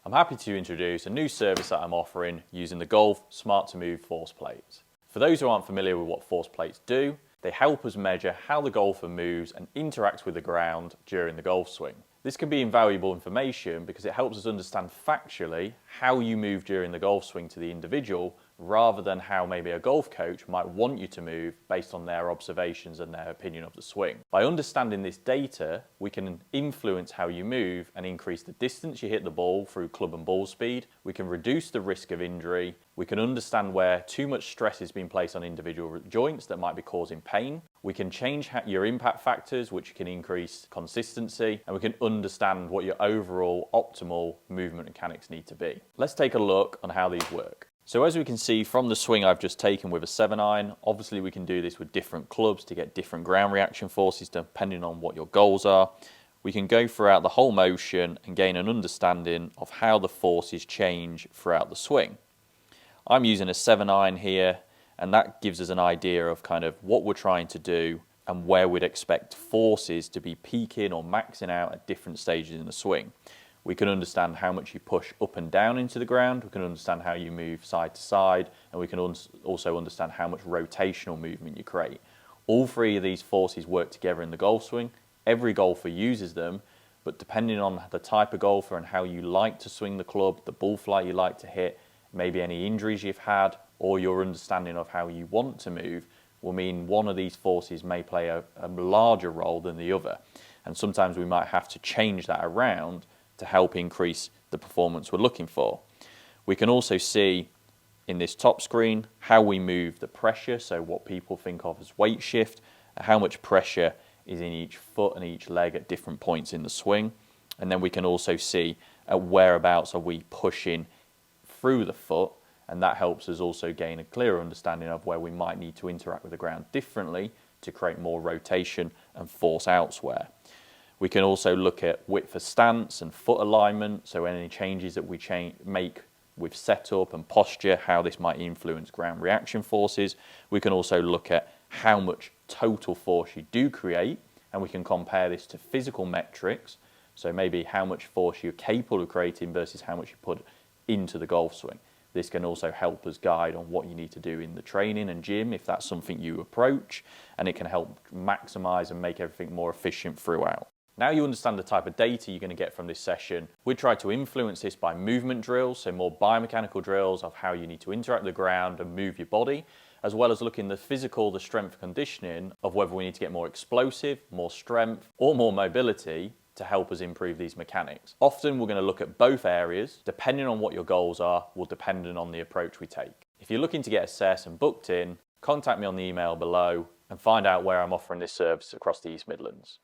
I'm happy to introduce a new service that I'm offering using the Golf Smart2Move force plates. For those who aren't familiar with what force plates do, they help us measure how the golfer moves and interacts with the ground during the golf swing. This can be invaluable information because it helps us understand factually how you move during the golf swing to the individual, rather than how maybe a golf coach might want you to move based on their observations and their opinion of the swing. By understanding this data, we can influence how you move and increase the distance you hit the ball through club and ball speed. We can reduce the risk of injury. We can understand where too much stress is being placed on individual joints that might be causing pain. We can change your impact factors, which can increase consistency, and we can understand what your overall optimal movement mechanics need to be. Let's take a look on how these work. So as we can see from the swing I've just taken with a 7-iron, obviously we can do this with different clubs to get different ground reaction forces depending on what your goals are. We can go throughout the whole motion and gain an understanding of how the forces change throughout the swing. I'm using a 7-iron here, and that gives us an idea of kind of what we're trying to do and where we'd expect forces to be peaking or maxing out at different stages in the swing. We can understand how much you push up and down into the ground, we can understand how you move side to side, and we can also understand how much rotational movement you create. All three of these forces work together in the golf swing. Every golfer uses them, but depending on the type of golfer and how you like to swing the club, the ball flight you like to hit, maybe any injuries you've had, or your understanding of how you want to move, will mean one of these forces may play a larger role than the other. And sometimes we might have to change that around to help increase the performance we're looking for. We can also see in this top screen how we move the pressure, so what people think of as weight shift, how much pressure is in each foot and each leg at different points in the swing. And then we can also see at whereabouts are we pushing through the foot, and that helps us also gain a clearer understanding of where we might need to interact with the ground differently to create more rotation and force elsewhere. We can also look at width of stance and foot alignment, so any changes that we make with setup and posture, how this might influence ground reaction forces. We can also look at how much total force you do create, and we can compare this to physical metrics, so maybe how much force you're capable of creating versus how much you put into the golf swing. This can also help us guide on what you need to do in the training and gym if that's something you approach, and it can help maximize and make everything more efficient throughout. Now you understand the type of data you're going to get from this session. We try to influence this by movement drills, so more biomechanical drills of how you need to interact with the ground and move your body, as well as looking the physical, the strength and conditioning of whether we need to get more explosive, more strength, or more mobility to help us improve these mechanics. Often we're going to look at both areas, depending on what your goals are, will depend on the approach we take. If you're looking to get assessed and booked in, contact me on the email below and find out where I'm offering this service across the East Midlands.